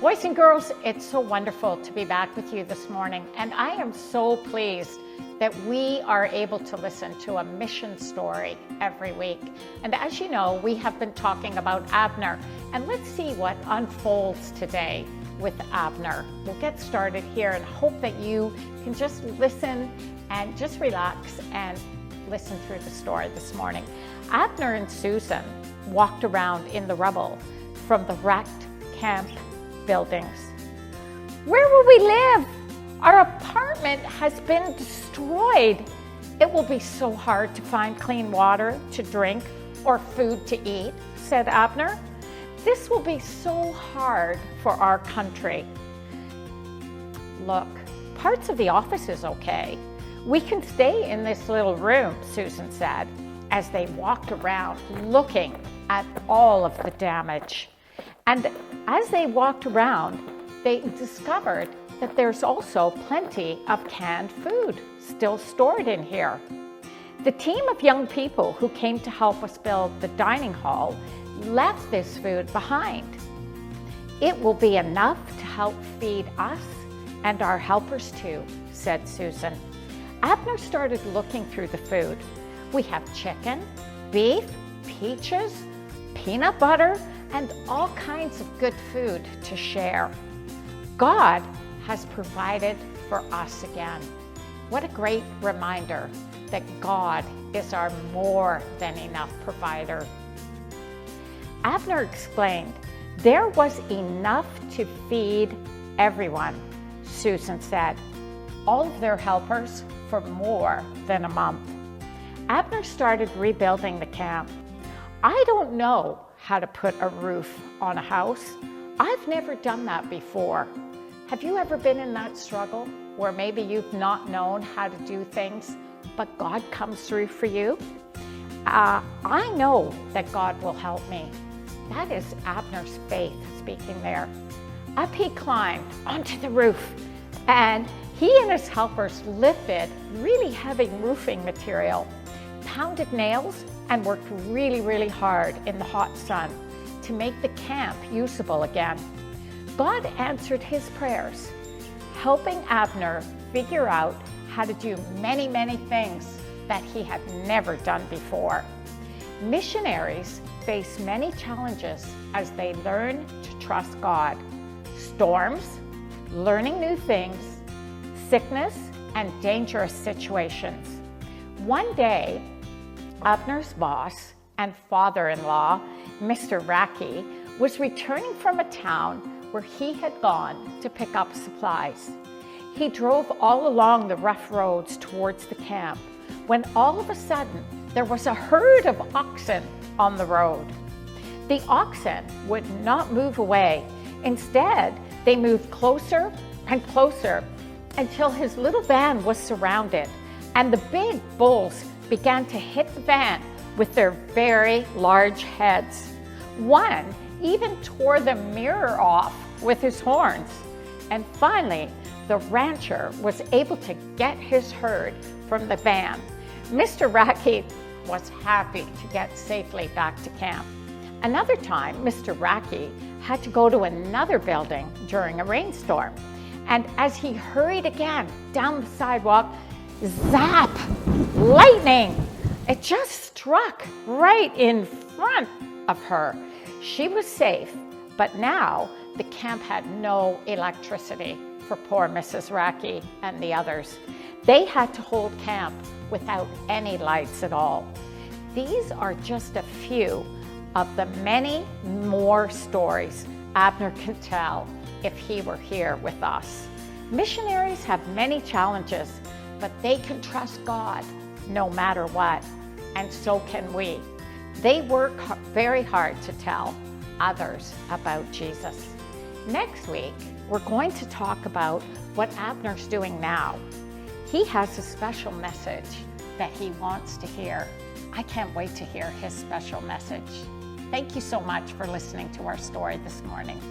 Boys and girls, it's so wonderful to be back with you this morning, and I am so pleased that we are able to listen to a mission story every week. And as you know, we have been talking about Abner, and let's see what unfolds today with Abner. We'll get started here and hope that you can just listen and just relax and listen through the story this morning. Abner and Susan walked around in the rubble from the wrecked camp buildings. Where will we live? Our apartment has been destroyed. It will be so hard to find clean water to drink or food to eat, said Abner. This will be so hard for our country. Look, parts of the office is okay. We can stay in this little room, Susan said, as they walked around looking at all of the damage. And as they walked around, they discovered that there's also plenty of canned food still stored in here. The team of young people who came to help us build the dining hall left this food behind. It will be enough to help feed us and our helpers too, said Susan. Abner started looking through the food. We have chicken, beef, peaches, peanut butter, and all kinds of good food to share. God has provided for us again. What a great reminder that God is our more than enough provider. Abner explained, there was enough to feed everyone, Susan said, all of their helpers for more than a month. Abner started rebuilding the camp. I don't know how to put a roof on a house. I've never done that before. Have you ever been in that struggle where maybe you've not known how to do things, but God comes through for you? I know that God will help me. That is Abner's faith speaking there. Up he climbed onto the roof, and he and his helpers lifted really heavy roofing material, pounded nails, and worked really hard in the hot sun to make the camp usable again. God answered his prayers, helping Abner figure out how to do many things that he had never done before. Missionaries face many challenges as they learn to trust God. Storms, learning new things, sickness, and dangerous situations. One day, Abner's boss and father-in-law, Mr. Racky, was returning from a town where he had gone to pick up supplies. He drove all along the rough roads towards the camp when all of a sudden there was a herd of oxen on the road. The oxen would not move away. Instead, they moved closer and closer until his little van was surrounded, and the big bulls began to hit the van with their very large heads. One even tore the mirror off with his horns. And finally, the rancher was able to get his herd from the van. Mr. Racky was happy to get safely back to camp. Another time, Mr. Racky had to go to another building during a rainstorm. And as he hurried again down the sidewalk, zap! Lightning! It just struck right in front of her. She was safe, but now the camp had no electricity for poor Mrs. Racky and the others. They had to hold camp without any lights at all. These are just a few of the many more stories Abner could tell if he were here with us. Missionaries have many challenges, but they can trust God no matter what, and so can we. They work very hard to tell others about Jesus. Next week, we're going to talk about what Abner's doing now. He has a special message that he wants to hear. I can't wait to hear his special message. Thank you so much for listening to our story this morning.